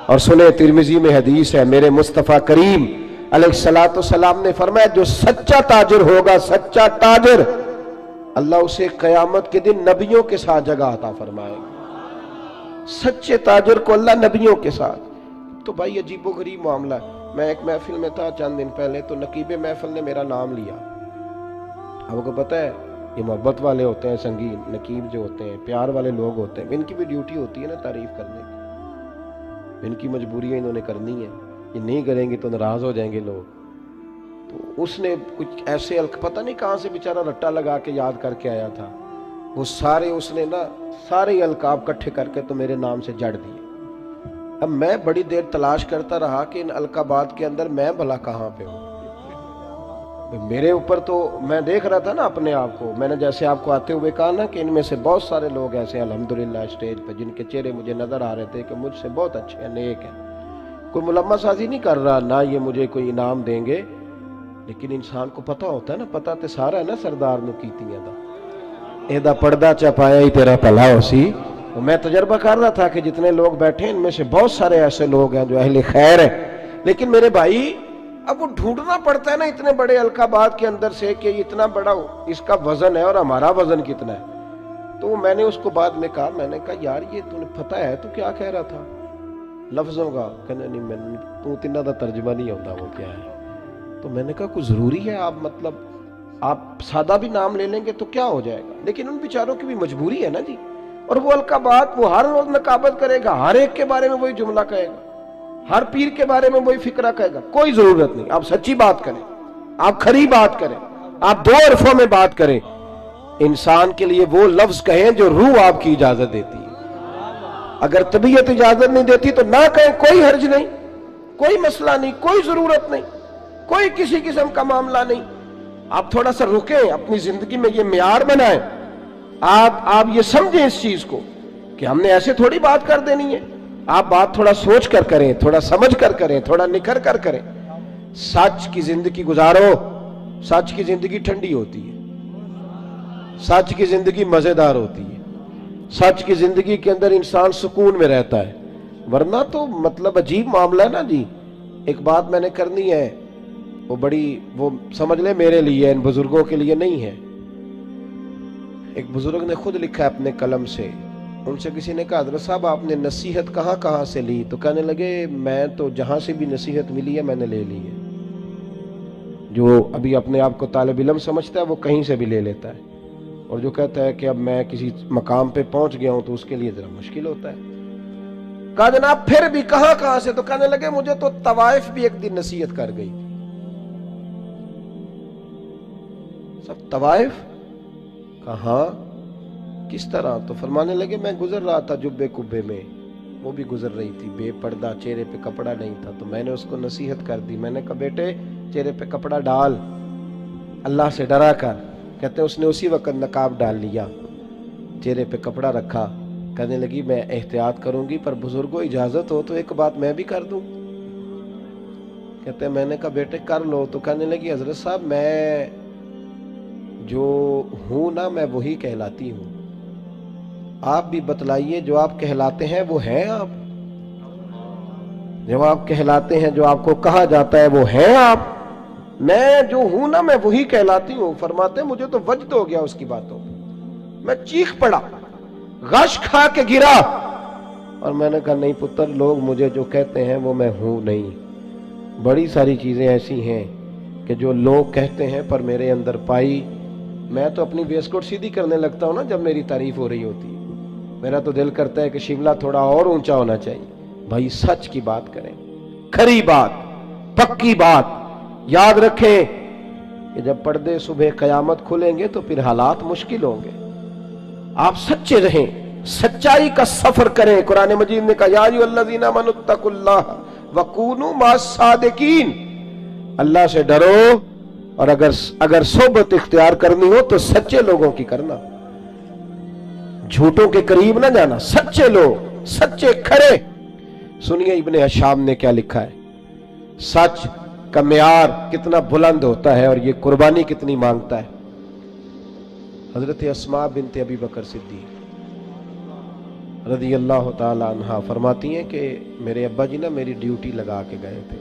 اور سنے ترمذی میں حدیث ہے، میرے مصطفیٰ کریم علیہ السلام نے فرمایا جو سچا تاجر ہوگا، سچا تاجر، اللہ اسے قیامت کے دن نبیوں کے ساتھ جگہ عطا فرمائے گا۔ سچے تاجر کو اللہ نبیوں کے ساتھ۔ تو بھائی عجیب و غریب معاملہ ہے۔ میں ایک محفل میں تھا چند دن پہلے، تو نقیب محفل نے میرا نام لیا۔ آپ کو پتہ ہے یہ محبت والے ہوتے ہیں، سنگین نقیب جو ہوتے ہیں، پیار والے لوگ ہوتے ہیں، ان کی بھی ڈیوٹی ہوتی ہے نا تعریف کرنے کی، ان کی مجبوری ہے، انہوں نے کرنی ہے، یہ نہیں کریں گے تو ناراض ہو جائیں گے لوگ۔ تو اس نے کچھ ایسے پتہ نہیں کہاں سے بیچارہ رٹا لگا کے یاد کر کے آیا تھا، وہ سارے اس نے نا سارے القاب کٹھے کر کے تو میرے نام سے جڑ دیے۔ اب میں بڑی دیر تلاش کرتا رہا کہ ان القابات کے اندر میں بھلا کہاں پہ ہوں۔ میرے اوپر تو میں دیکھ رہا تھا نا اپنے آپ کو، میں نے جیسے آپ کو آتے ہوئے کہا نا کہ ان میں سے بہت سارے لوگ ایسے ہیں الحمدللہ اسٹیج پہ جن کے چہرے مجھے نظر آ رہے تھے کہ مجھ سے بہت اچھے ہیں، نیک ہیں، کوئی ملمہ سازی نہیں کر رہا، نہ یہ مجھے کوئی انعام دیں گے، لیکن انسان کو پتہ ہوتا ہے نا، پتہ تے سارا ہے نا سردار نو کیتیاں دا ایدہ پردہ چپایا ہی تیرا پلا ہو سی۔ میں تجربہ کر رہا تھا کہ جتنے لوگ بیٹھے ان میں سے بہت سارے ایسے لوگ ہیں جو اہل خیر ہیں، لیکن میرے بھائی اب وہ ڈھونڈنا پڑتا ہے نا اتنے بڑے القابات کے اندر سے کہ اتنا بڑا اس کا وزن ہے اور ہمارا وزن کتنا ہے۔ تو میں نے اس کو بعد میں کہا، میں نے کہا یار یہ تو نے پتہ ہے تو کیا کہہ رہا تھا لفظوں کا؟ کہنے نہیں میں تو تینہ دا ترجمہ نہیں ہوتا وہ کیا ہے۔ تو میں نے کہا کوئی ضروری ہے آپ مطلب آپ سادہ بھی نام لے لیں گے تو کیا ہو جائے گا، لیکن ان بیچاروں کی بھی مجبوری ہے نا جی، اور وہ القابات وہ ہر روز نقابت کرے گا، ہر ایک کے بارے میں وہی جملہ کہے گا، ہر پیر کے بارے میں وہی فکرہ کہے گا۔ کوئی ضرورت نہیں، آپ سچی بات کریں، آپ کھری بات کریں، آپ دو حرفوں میں بات کریں، انسان کے لیے وہ لفظ کہیں جو روح آپ کی اجازت دیتی ہے۔ اگر طبیعت اجازت نہیں دیتی تو نہ کہیں، کوئی حرج نہیں، کوئی مسئلہ نہیں، کوئی ضرورت نہیں، کوئی کسی قسم کا معاملہ نہیں۔ آپ تھوڑا سا رکیں، اپنی زندگی میں یہ معیار بنائیں، آپ یہ سمجھیں اس چیز کو کہ ہم نے ایسے تھوڑی بات کر دینی ہے، آپ بات تھوڑا سوچ کر کریں، تھوڑا سمجھ کر کریں، تھوڑا نکھر کر کریں۔ سچ کی زندگی گزارو، سچ کی زندگی ٹھنڈی ہوتی ہے، سچ کی زندگی مزیدار ہوتی ہے، سچ کی زندگی کے اندر انسان سکون میں رہتا ہے، ورنہ تو مطلب عجیب معاملہ ہے نا جی۔ ایک بات میں نے کرنی ہے، وہ سمجھ لیں میرے لیے، ان بزرگوں کے لیے نہیں ہے۔ ایک بزرگ نے خود لکھا ہے اپنے قلم سے، ان سے کسی نے کہا حضرت صاحب آپ نے نصیحت کہاں کہاں سے لی؟ تو کہنے لگے میں تو جہاں سے بھی نصیحت ملی ہے میں نے لے لی ہے۔ جو ابھی اپنے آپ کو طالب علم سمجھتا ہے وہ کہیں سے بھی لے لیتا ہے، اور جو کہتا ہے کہ اب میں کسی مقام پہ پہنچ گیا ہوں تو اس کے لیے ذرا مشکل ہوتا ہے۔ کہا جناب پھر بھی کہاں کہاں سے؟ تو کہنے لگے مجھے تو طوائف بھی ایک دن نصیحت کر گئی۔ سب طوائف؟ کہاں کس طرح؟ تو فرمانے لگے میں گزر رہا تھا جبے کبے میں، وہ بھی گزر رہی تھی، بے پردہ، چہرے پہ کپڑا نہیں تھا، تو میں نے اس کو نصیحت کر دی، میں نے کہا بیٹے چہرے پہ کپڑا ڈال، اللہ سے ڈرا کر۔ کہتے ہیں اس نے اسی وقت نقاب ڈال لیا، چہرے پہ کپڑا رکھا، کہنے لگی میں احتیاط کروں گی پر بزرگوں اجازت ہو تو ایک بات میں بھی کر دوں؟ کہتے ہیں میں نے کہا بیٹے کر لو۔ تو کہنے لگی حضرت صاحب میں جو ہوں نا میں وہی کہلاتی ہوں، آپ بھی بتلائیے جو آپ کہلاتے ہیں وہ ہیں آپ؟ جو آپ کہلاتے ہیں، جو آپ کو کہا جاتا ہے وہ ہیں آپ؟ میں جو ہوں نا میں وہی کہلاتی ہوں۔ فرماتے ہیں مجھے تو وجد ہو گیا اس کی باتوں، میں چیخ پڑا، غش کھا کے گرا، اور میں نے کہا نہیں پتر لوگ مجھے جو کہتے ہیں وہ میں ہوں نہیں۔ بڑی ساری چیزیں ایسی ہیں کہ جو لوگ کہتے ہیں پر میرے اندر پائی، میں تو اپنی ویسکوٹ سیدھی کرنے لگتا ہوں نا جب میری تعریف ہو رہی ہوتی ہے، میرا تو دل کرتا ہے کہ شملہ تھوڑا اور اونچا ہونا چاہیے۔ بھائی سچ کی بات کریں، کھری بات، پکی بات، یاد رکھیں کہ جب پردے صبح قیامت کھلیں گے تو پھر حالات مشکل ہوں گے۔ آپ سچے رہیں، سچائی کا سفر کریں۔ قرآن مجید نے کہا یا ایھا الذین آمنوا اتقوا اللہ وکونوا مع الصادقین، اللہ سے ڈرو اور اگر صحبت اختیار کرنی ہو تو سچے لوگوں کی کرنا، جھوٹوں کے قریب نہ جانا، سچے لوگ، سچے کھڑے۔ سنیے ابن ہشام نے کیا لکھا ہے، سچ کا معیار کتنا بلند ہوتا ہے اور یہ قربانی کتنی مانگتا ہے۔ حضرت اسماء بنت ابی بکر صدیق رضی اللہ تعالی عنہا فرماتی ہیں کہ میرے ابا جی نا میری ڈیوٹی لگا کے گئے تھے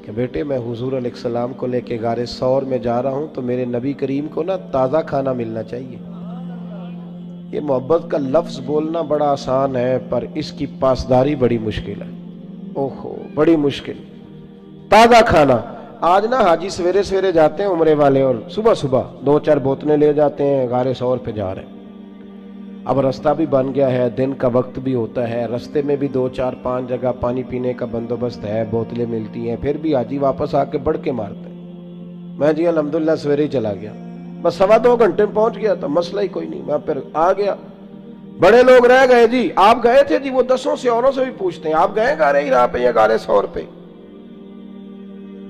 کہ بیٹے میں حضور علیہ السلام کو لے کے غار ثور میں جا رہا ہوں تو میرے نبی کریم کو نا تازہ کھانا ملنا چاہیے۔ یہ محبت کا لفظ بولنا بڑا آسان ہے پر اس کی پاسداری بڑی مشکل ہے، اوہو بڑی مشکل۔ تازہ کھانا، آج نا حاجی سویرے سویرے جاتے ہیں عمرے والے اور صبح صبح 2-4 بوتلیں لے جاتے ہیں، غار ثور پہ جا رہے ہیں۔ اب رستہ بھی بن گیا ہے، دن کا وقت بھی ہوتا ہے، رستے میں بھی 2-4-5 جگہ پانی پینے کا بندوبست ہے، بوتلیں ملتی ہیں، پھر بھی حاجی واپس آ کے بڑھ کے مارتے ہیں۔ میں جی الحمدللہ سویرے ہی چلا گیا، بس 2.25 گھنٹے میں پہنچ گیا تھا، مسئلہ ہی کوئی نہیں، میں پھر آ گیا۔ بڑے لوگ رہ گئے جی، آپ گئے تھے جی، وہ 10 سے اوروں سے بھی پوچھتے ہیں آپ گئے غار ہرا پہ یا غار ثور پہ؟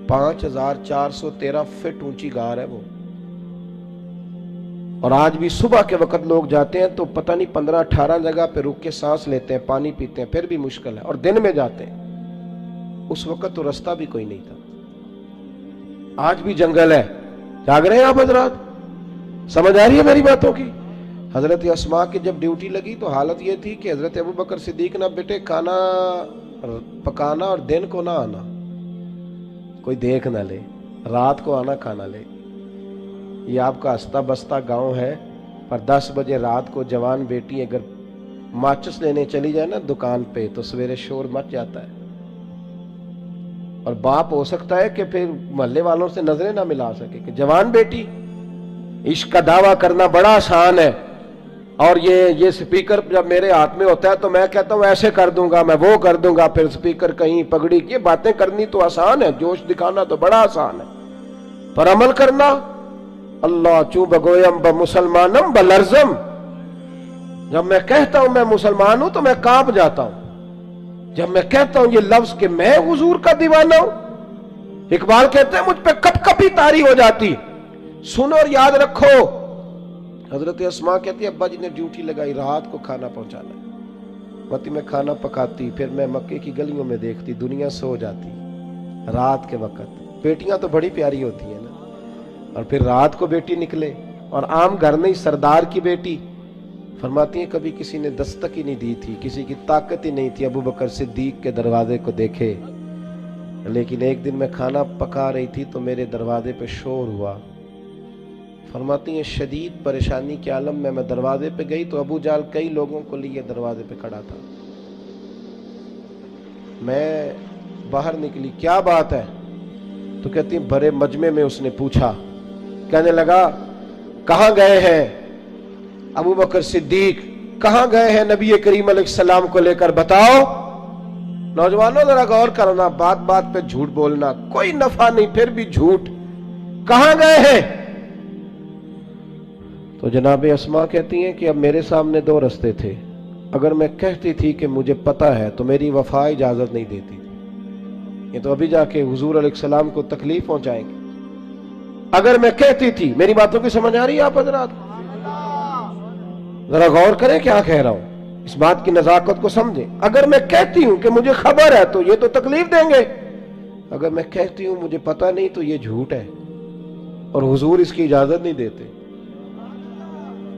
5413 فٹ اونچی غار ہے وہ، اور آج بھی صبح کے وقت لوگ جاتے ہیں تو پتہ نہیں 15-18 جگہ پہ رک کے سانس لیتے ہیں، پانی پیتے ہیں، پھر بھی مشکل ہے، اور دن میں جاتے ہیں۔ اس وقت تو رستہ بھی کوئی نہیں تھا، آج بھی جنگل ہے۔ جاگ رہے ہیں آپ حضرات؟ سمجھ آ رہی ہے میری باتوں کی؟ حضرت اسماء کی جب ڈیوٹی لگی تو حالت یہ تھی کہ حضرت ابوبکر صدیق نہ بیٹے کھانا پکانا اور دن کو نہ آنا، کوئی دیکھ نہ لے، رات کو آنا کھانا لے۔ یہ آپ کا ہستا بستا گاؤں ہے، پر 10 بجے رات کو جوان بیٹی اگر ماچس لینے چلی جائے نا دکان پہ تو سویرے شور مچ جاتا ہے، اور باپ ہو سکتا ہے کہ پھر محلے والوں سے نظریں نہ ملا سکے کہ جوان بیٹی۔ عشق کا دعویٰ کرنا بڑا آسان ہے، اور یہ سپیکر جب میرے ہاتھ میں ہوتا ہے تو میں کہتا ہوں ایسے کر دوں گا، میں وہ کر دوں گا، پھر سپیکر کہیں پگڑی، یہ باتیں کرنی تو آسان ہے، جوش دکھانا تو بڑا آسان ہے، پر عمل کرنا اللہ چوں بگویم بمسلمانم بلرزم۔ جب میں کہتا ہوں میں مسلمان ہوں تو میں کانپ جاتا ہوں، جب میں کہتا ہوں یہ لفظ کہ میں حضور کا دیوانہ ہوں۔ اقبال کہتے ہیں مجھ پہ کپ کپی طاری ہو جاتی۔ سنو اور یاد رکھو، حضرت اسماء کہتی ہے ابا جی نے ڈیوٹی لگائی رات کو کھانا پہنچانا ہے، متی میں کھانا پکاتی، پھر میں مکے کی گلیوں میں دیکھتی دنیا سو جاتی رات کے وقت۔ بیٹیاں تو بڑی پیاری ہوتی ہیں نا، اور پھر رات کو بیٹی نکلے، اور عام گھر نہیں، سردار کی بیٹی۔ فرماتی ہیں کبھی کسی نے دستک ہی نہیں دی تھی، کسی کی طاقت ہی نہیں تھی ابوبکر صدیق کے دروازے کو دیکھے، لیکن ایک دن میں کھانا پکا رہی تھی تو میرے دروازے پہ شور ہوا۔ فرماتی ہیں شدید پریشانی کے عالم میں دروازے پہ گئی تو ابو جال کئی لوگوں کو لیے دروازے پہ کھڑا تھا۔ میں باہر نکلی، کیا بات ہے؟ تو کہتی ہیں بھرے مجمع میں اس نے پوچھا، کہنے لگا کہاں گئے ہیں ابوبکر صدیق، کہاں گئے ہیں نبی کریم علیہ السلام کو لے کر، بتاؤ۔ نوجوانوں ذرا غور کرنا، بات بات پہ جھوٹ بولنا کوئی نفع نہیں، پھر بھی جھوٹ، کہاں گئے ہیں؟ تو جناب اسماء کہتی ہیں کہ اب میرے سامنے 2 رستے تھے، اگر میں کہتی تھی کہ مجھے پتہ ہے تو میری وفا اجازت نہیں دیتی تھی، یہ تو ابھی جا کے حضور علیہ السلام کو تکلیف پہنچائیں گے۔ اگر میں کہتی تھی، میری باتوں کی سمجھ آ رہی ہے آپ حضرات؟ ذرا غور کریں کیا کہہ رہا ہوں، اس بات کی نزاکت کو سمجھیں۔ اگر میں کہتی ہوں کہ مجھے خبر ہے تو یہ تو تکلیف دیں گے، اگر میں کہتی ہوں مجھے پتہ نہیں تو یہ جھوٹ ہے، اور حضور اس کی اجازت نہیں دیتے۔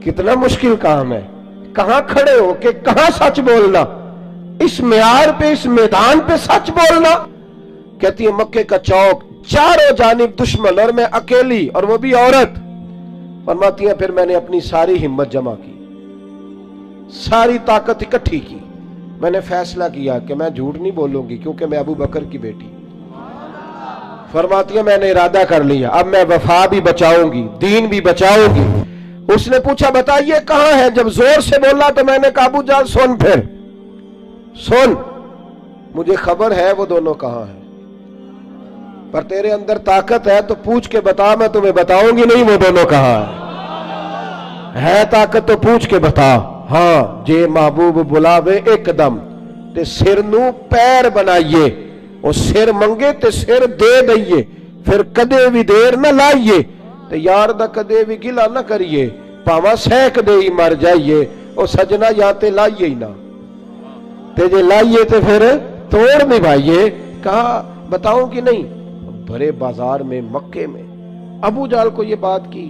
کتنا مشکل کام ہے، کہاں کھڑے ہو کہ کہاں سچ بولنا، اس معیار پہ، اس میدان پہ سچ بولنا۔ کہتی ہے مکے کا چوک، چاروں جانب دشمن اور میں اکیلی، اور وہ بھی عورت۔ فرماتی ہیں پھر میں نے اپنی ساری ہمت جمع کی، ساری طاقت اکٹھی کی، میں نے فیصلہ کیا کہ میں جھوٹ نہیں بولوں گی کیونکہ میں ابو بکر کی بیٹی۔ فرماتی ہے میں نے ارادہ کر لیا، اب میں وفا بھی بچاؤں گی، دین بھی بچاؤں گی۔ اس نے پوچھا بتائیے کہاں ہے، جب زور سے بولا تو میں نے کہا ابو جان سن، پھر سن، مجھے خبر ہے وہ دونوں کہاں ہیں، پر تیرے اندر طاقت ہے تو پوچھ کے بتا، میں تمہیں بتاؤں گی نہیں وہ دونوں کہاں ہیں، ہے طاقت تو پوچھ کے بتا۔ ہاں جے محبوب بلاوے ایک دم تے سر نو پیر بنائیے، وہ سر منگے تے سر دے دئیے، پھر کدے بھی دیر نہ لائیے تے یار دا کدے بھی گلا نہ کریے، پاواں سینک دے ہی مر جائیے، او سجنا یا تے لائیے ہی نہ، تے جے لائیے تے پھر توڑ نبھائیے۔ کہا بتاؤں کہ نہیں؟ بھرے بازار میں، مکے میں ابو جال کو یہ بات کی۔